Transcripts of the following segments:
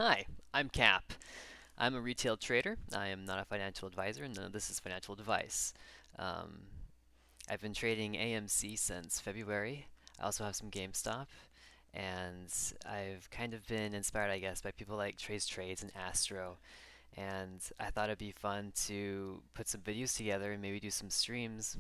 Hi, I'm Cap. I'm a retail trader. I am not a financial advisor, and none of this is financial advice. Um, I've been trading AMC since February. I also have some GameStop, and I've kind of been inspired, I guess, by people like Trace Trades and Astro. And I thought it'd be fun to put some videos together and maybe do some streams.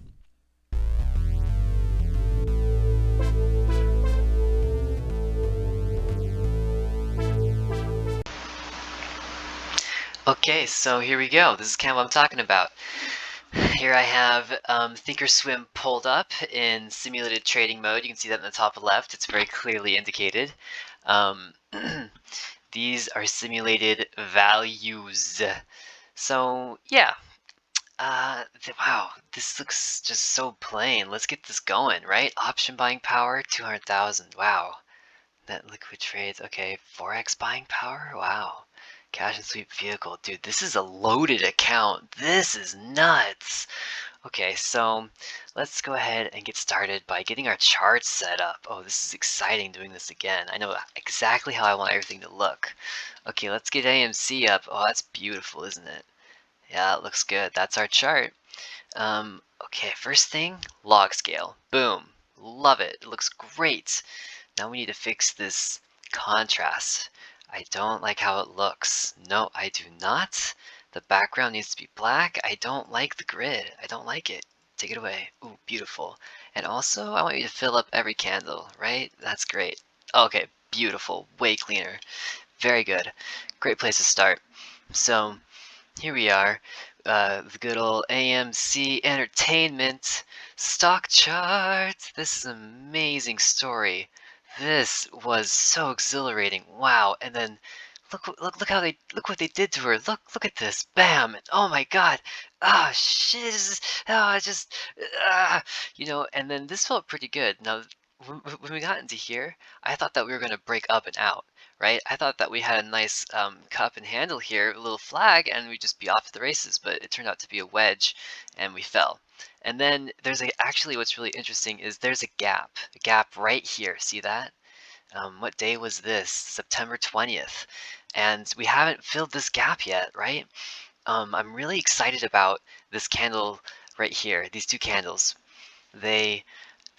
Okay, so here we go. This is kind of what I'm talking about. Here I have Thinkorswim pulled up in simulated trading mode. You can see that in the top left. It's very clearly indicated. Um, these are simulated values. So yeah, wow, this looks just so plain. Let's get this going, right? Option buying power, 200,000. Wow. Net liquid trades. Okay, Forex buying power. Wow. Cash and sweep vehicle. Dude, this is a loaded account. This is nuts. Okay, so let's go ahead and get started by getting our charts set up. Oh, this is exciting doing this again. I know exactly how I want everything to look. Okay, let's get AMC up. Oh, that's beautiful, isn't it? Yeah, it looks good. That's our chart. Okay, first thing, log scale. Boom. Love it. It looks great. Now we need to fix this contrast. I don't like how it looks. No, I do not. The background needs to be black. I don't like the grid. I don't like it. Take it away. Ooh, beautiful. And also, I want you to fill up every candle, right? That's great. Okay, beautiful. Way cleaner. Very good. Great place to start. So, here we are. The good old AMC Entertainment stock chart. This is an amazing story. This was so exhilarating. Wow. And then look how look what they did to her. Look at this. Bam. Oh my god. Ah, shit. Just and then this felt pretty good. Now when we got into here, I thought that we were going to break up and out, right? I thought that we had a nice cup and handle here, a little flag, and we'd just be off to the races, but it turned out to be a wedge, and we fell. And then actually what's really interesting is there's a gap right here. See that? What day was this? September 20th. And we haven't filled this gap yet, right? I'm really excited about this candle right here, these two candles. They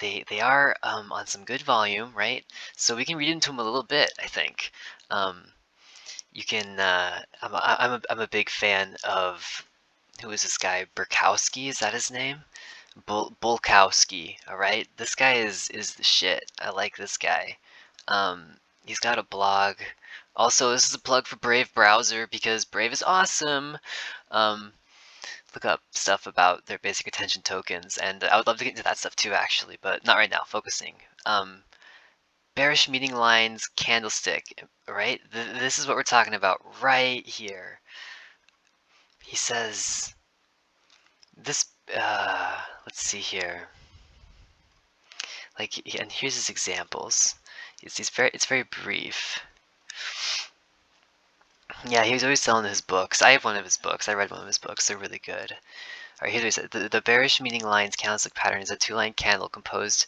they are on some good volume, right? So we can read into them a little bit, I think. Um, you can. I'm a big fan of who is this guy? Burkowski, is that his name? Bulkowski. All right, this guy is the shit. I like this guy. He's got a blog. Also, this is a plug for Brave browser because Brave is awesome. Um, look up stuff about their basic attention tokens, and I would love to get into that stuff too, actually, but not right now. Focusing. Bearish meeting lines candlestick, right? This is what we're talking about right here. He says this. Let's see here. Like, and here's his examples. It's very brief. Yeah, he was always selling his books. I have one of his books. I read one of his books. They're really good. All right, here's what he said. The bearish meeting lines candlestick pattern is a two-line candle composed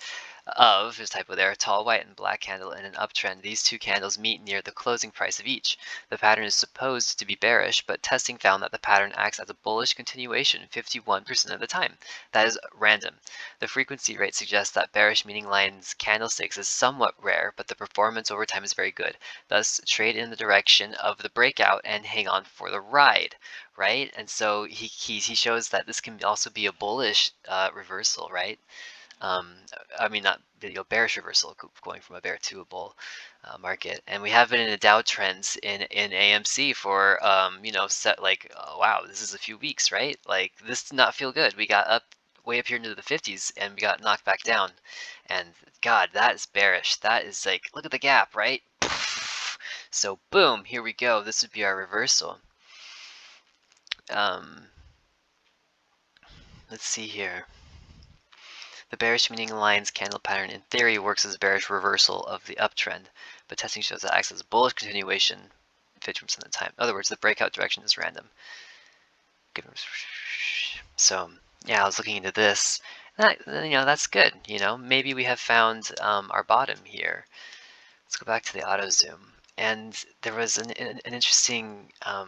of, there's a typo there, a tall white and black candle in an uptrend. These two candles meet near the closing price of each. The pattern is supposed to be bearish, but testing found that the pattern acts as a bullish continuation 51% of the time. That is random. The frequency rate suggests that bearish meeting lines candlesticks is somewhat rare, but the performance over time is very good. Thus, trade in the direction of the breakout and hang on for the ride, right? And so he shows that this can also be a bullish reversal, right? Um, I mean, not bearish reversal, going from a bear to a bull market. And we have been in a Dow trends in AMC for set like, oh, wow, this is a few weeks, right? Like, this did not feel good. We got up way up here into the 50s and we got knocked back down. And God, that is bearish. That is like, look at the gap, right? So boom, here we go. This would be our reversal. Um, let's see here. The bearish meeting lines candle pattern in theory works as a bearish reversal of the uptrend, but testing shows that it acts as a bullish continuation 50% of the time. In other words, the breakout direction is random. So yeah, I was looking into this. That's good. Maybe we have found our bottom here. Let's go back to the auto zoom. And there was an interesting, I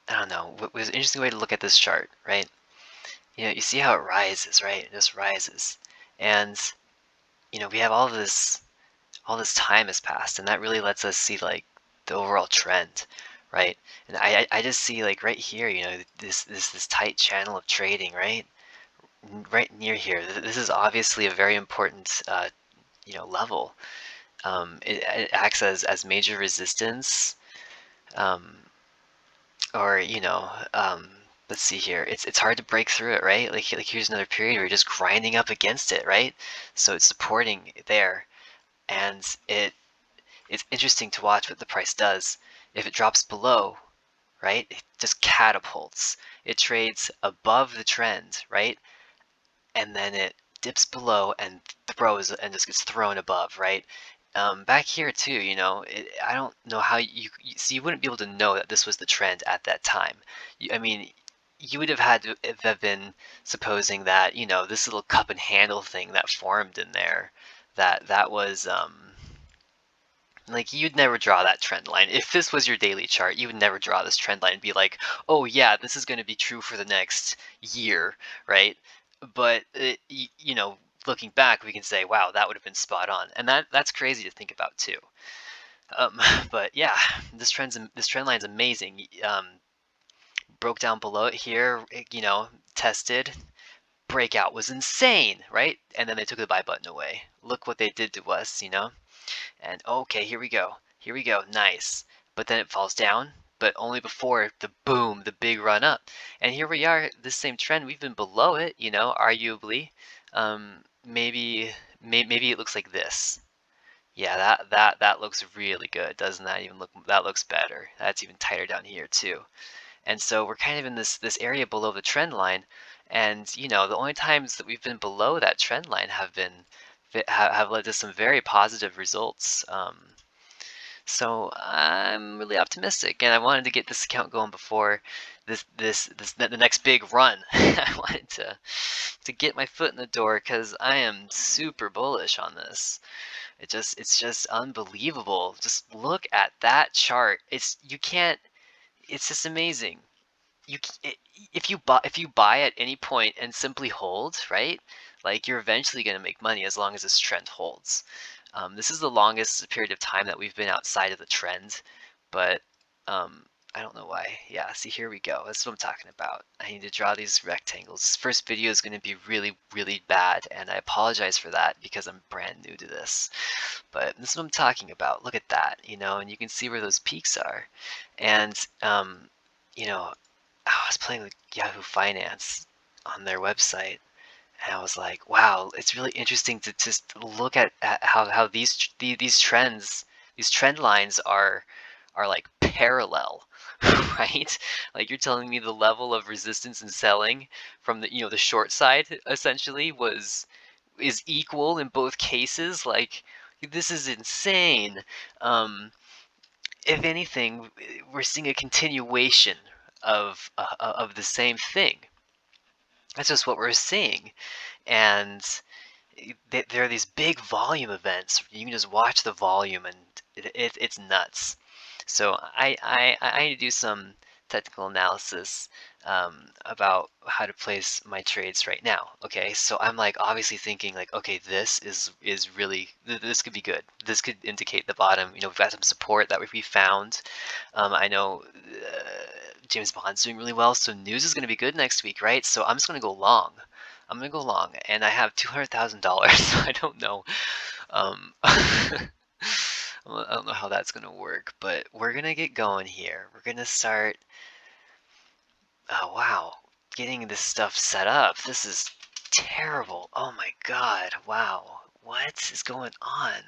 don't know, it was an interesting way to look at this chart, right? You see how it rises, right? It just rises. And, we have all this time has passed, and that really lets us see like the overall trend, right? And I just see like right here, this tight channel of trading, right? Right near here. This is obviously a very important level. It acts as major resistance, um, or let's see here. It's hard to break through it, right? Like here's another period where you're just grinding up against it, right? So it's supporting there, and it's interesting to watch what the price does. If it drops below, right, it just catapults. It trades above the trend, right? And then it dips below and throws and just gets thrown above, right? Back here too, I don't know how so you wouldn't be able to know that this was the trend at that time. I mean, you would have had to have been supposing that, this little cup and handle thing that formed in there, that was like you'd never draw that trend line. If this was your daily chart, you would never draw this trend line and be like, "Oh yeah, this is going to be true for the next year," right? But looking back, we can say, "Wow, that would have been spot on," and that's crazy to think about too. But yeah, this trend line's amazing. Broke down below it here, tested. Breakout was insane, right? And then they took the buy button away. Look what they did to us. And okay, here we go. Here we go. Nice. But then it falls down, but only before the boom, the big run up. And here we are, this same trend. We've been below it, arguably. Maybe it looks like this. Yeah, that looks really good. Doesn't that even look, that looks better. That's even tighter down here too. And so we're kind of in this area below the trend line. And the only times that we've been below that trend line have led to some very positive results. So I'm really optimistic, and I wanted to get this account going before the next big run. I wanted to get my foot in the door because I am super bullish on this. It's just unbelievable. Just look at that chart. You can't. It's just amazing. If you buy at any point and simply hold, right? Like you're eventually going to make money as long as this trend holds. This is the longest period of time that we've been outside of the trend, but I don't know why. Yeah, see, here we go. That's what I'm talking about. I need to draw these rectangles. This first video is going to be really, really bad, and I apologize for that because I'm brand new to this. But this is what I'm talking about. Look at that, and you can see where those peaks are. And you know, I was playing with Yahoo Finance on their website, and I was like, wow, it's really interesting to just look at how these trends, these trend lines are like parallel, right? Like you're telling me the level of resistance and selling from the short side essentially is equal in both cases. Like this is insane. If anything, we're seeing a continuation of the same thing. That's just what we're seeing. And there are these big volume events. You can just watch the volume, and it's nuts. So I need to do some technical analysis about how to place my trades right now. Okay, so I'm like obviously thinking like, okay, this is really this could be good. This could indicate the bottom. We've got some support that we found. I know James Bond's doing really well, so news is going to be good next week, right? So I'm just going to go long. I'm gonna go long, and I have $200,000. So I don't know. I don't know how that's gonna work, but we're gonna get going here. We're gonna start. Oh wow, getting this stuff set up. This is terrible. Oh my God. Wow. What is going on?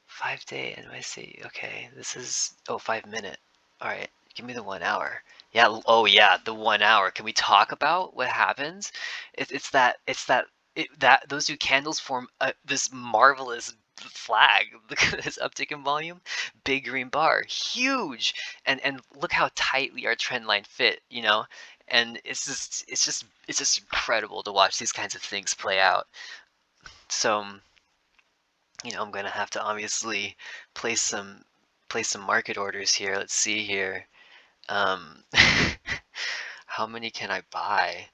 5 day NYC. Okay, this is 5 minute. All right, give me the 1 hour. Yeah. Oh yeah, the 1 hour. Can we talk about what happens? That those two candles form this marvelous flag. Look at this uptick in volume. Big green bar, huge, and look how tightly our trend line fit. And it's just incredible to watch these kinds of things play out. So I'm gonna have to obviously place some place some market orders here. Let's see here. Um, how many can I buy?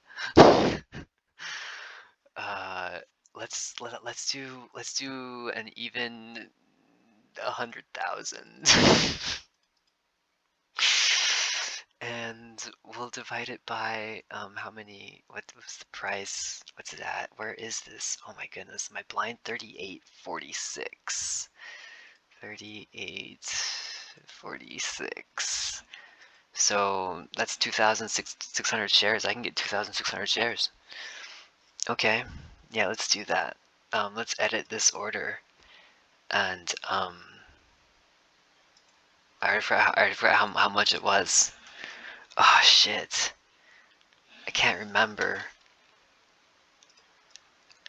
Uh, let's do an even 100,000. And we'll divide it by how many, what was the price? What's it at? Where is this? Oh my goodness, my blind 38.46. 38.46. So that's 2,600 shares. I can get 2,600 shares. Okay, yeah, let's do that. Let's edit this order. And I already forgot how much it was. Oh shit. I can't remember.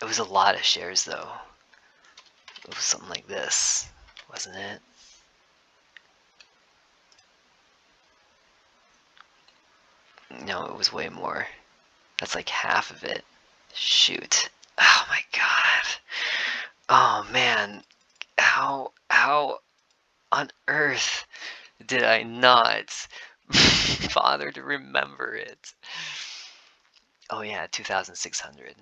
It was a lot of shares though. It was something like this, wasn't it? No, it was way more. That's like half of it. Shoot. Oh my god. Oh man. How on earth did I not bother to remember it? Oh yeah, 2,600.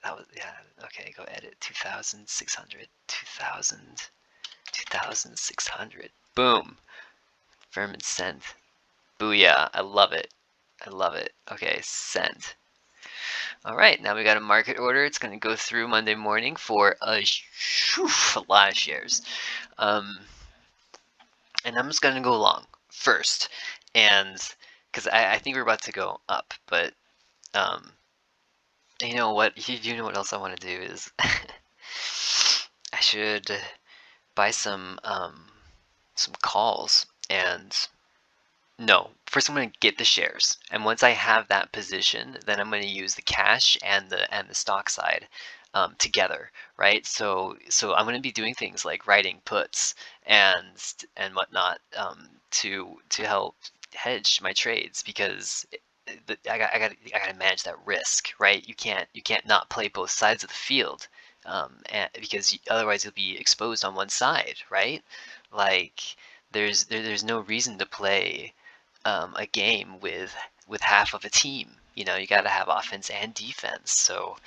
That was, yeah, okay, go edit. 2,600. 2,600. Boom. Firm and send. Booyah. I love it. I love it. Okay, send. All right, now we got a market order. It's going to go through Monday morning for a lot of shares. And I'm just going to go long first. And because I think we're about to go up, but you know what? You know what else I want to do is I should buy some calls. And no, first I'm going to get the shares, and once I have that position, then I'm going to use the cash and the stock side together, right? So I'm going to be doing things like writing puts and whatnot to help hedge my trades, because I got to manage that risk, right? You can't not play both sides of the field, because otherwise you'll be exposed on one side, right? Like there's no reason to play a game with half of a team. You got to have offense and defense. So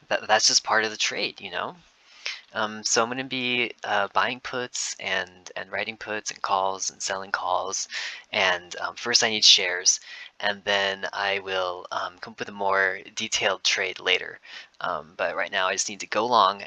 that's just part of the trade. So I'm going to be buying puts and writing puts and calls and selling calls. And first I need shares, and then I will come up with a more detailed trade later. But right now I just need to go long.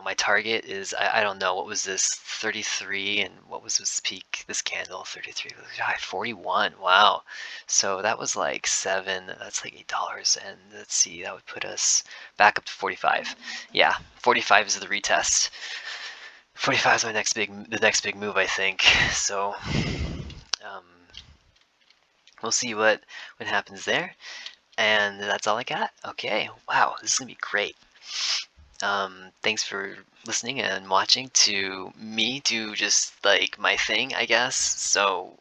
My target is, I don't know, what was this, 33, and what was this peak, this candle, 33, 41, wow. So that was like that's like $8, and let's see, that would put us back up to 45. Yeah, 45 is the retest. 45 is the next big move, I think. So um, we'll see what happens there. And that's all I got. Okay, wow, this is gonna be great. Thanks for listening and watching to me do just like my thing, I guess. So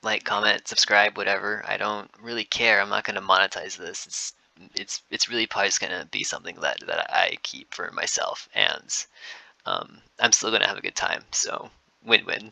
like, comment, subscribe, whatever. I don't really care. I'm not gonna monetize this. It's really probably just gonna be something that I keep for myself, and I'm still gonna have a good time. So win-win.